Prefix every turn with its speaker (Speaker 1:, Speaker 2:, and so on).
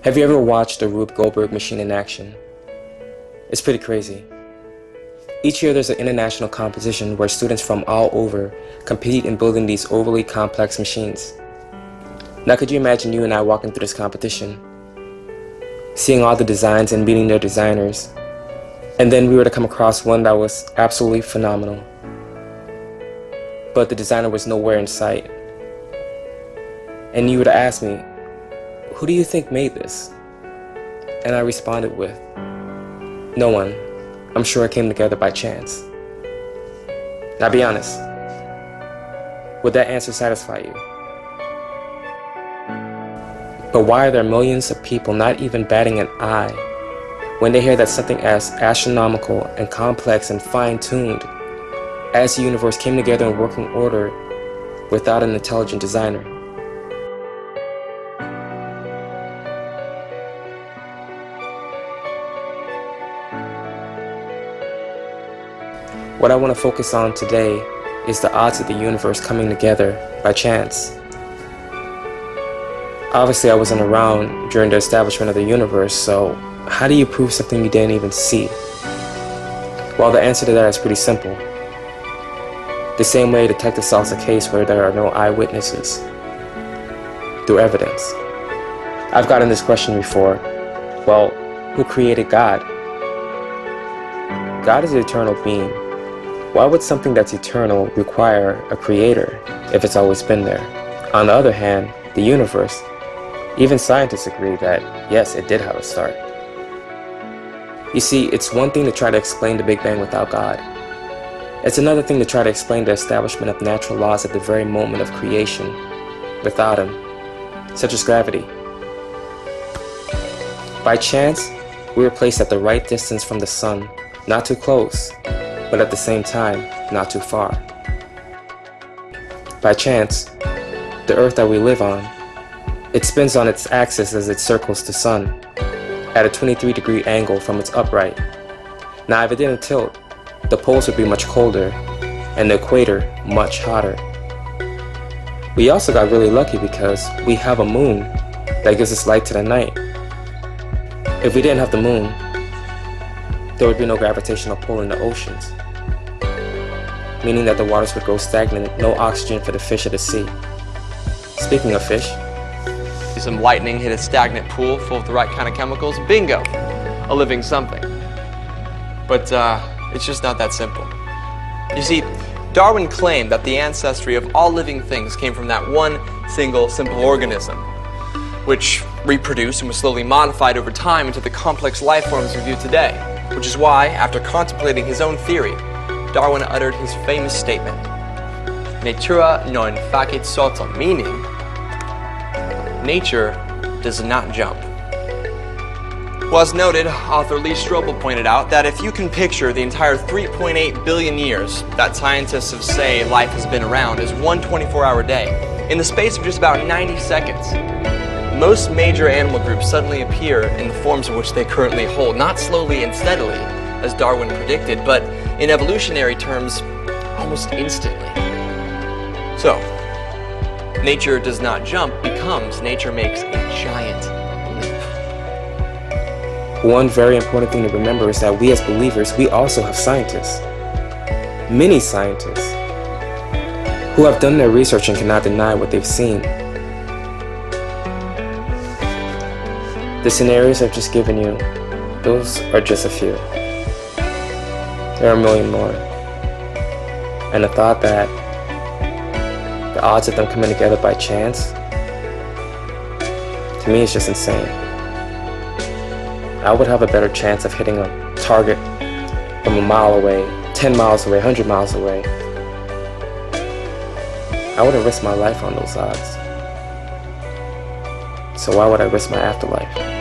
Speaker 1: Have you ever watched the Rube Goldberg machine in action? It's pretty crazy. Each year there's an international competition where students from all over compete in building these overly complex machines. Now could you imagine you and I walking through this competition, seeing all the designs and meeting their designers, and then we were to come across one that was absolutely phenomenal, but the designer was nowhere in sight. And you were to ask me, who do you think made this? And I responded with, no one. I'm sure it came together by chance. Now be honest, would that answer satisfy you? But why are there millions of people not even batting an eye when they hear that something as astronomical and complex and fine-tuned as the universe came together in working order without an intelligent designer? What I want to focus on today is the odds of the universe coming together by chance. Obviously, I wasn't around during the establishment of the universe, so how do you prove something you didn't even see? Well, the answer to that is pretty simple. The same way a detective solves a case where there are no eyewitnesses, through evidence. I've gotten this question before. Well, who created God? God is an eternal being. Why would something that's eternal require a creator if it's always been there? On the other hand, the universe, even scientists agree that, yes, it did have a start. You see, it's one thing to try to explain the Big Bang without God. It's another thing to try to explain the establishment of natural laws at the very moment of creation without him, such as gravity. By chance, we were placed at the right distance from the sun, not too close, but at the same time, not too far. By chance, the Earth that we live on, it spins on its axis as it circles the sun, at a 23-degree angle from its upright. Now if it didn't tilt, the poles would be much colder, and the equator much hotter. We also got really lucky because we have a moon that gives us light to the night. If we didn't have the moon, there would be no gravitational pull in the oceans, meaning that the waters would go stagnant, no oxygen for the fish of the sea. Speaking of fish,
Speaker 2: some lightning hit a stagnant pool full of the right kind of chemicals, bingo, a living something. But it's just not that simple. You see, Darwin claimed that the ancestry of all living things came from that one single simple organism, which reproduced and was slowly modified over time into the complex life forms we view today. Which is why, after contemplating his own theory, Darwin uttered his famous statement, Natura non facit saltum, meaning, nature does not jump. Well, as noted, author Lee Strobel pointed out that if you can picture the entire 3.8 billion years that scientists have say life has been around as one 24-hour day, in the space of just about 90 seconds, most major animal groups suddenly appear in the forms in which they currently hold, not slowly and steadily, as Darwin predicted, but in evolutionary terms, almost instantly. So, nature does not jump becomes nature makes a giant leap.
Speaker 1: one very important thing to remember is that we as believers, we also have scientists. Many scientists who have done their research and cannot deny what they've seen. The scenarios I've just given you, those are just a few. There are a million more. And the thought that the odds of them coming together by chance, to me, is just insane. I would have a better chance of hitting a target from a mile away, 10 miles away, 100 miles away. I wouldn't risk my life on those odds. So why would I risk my afterlife?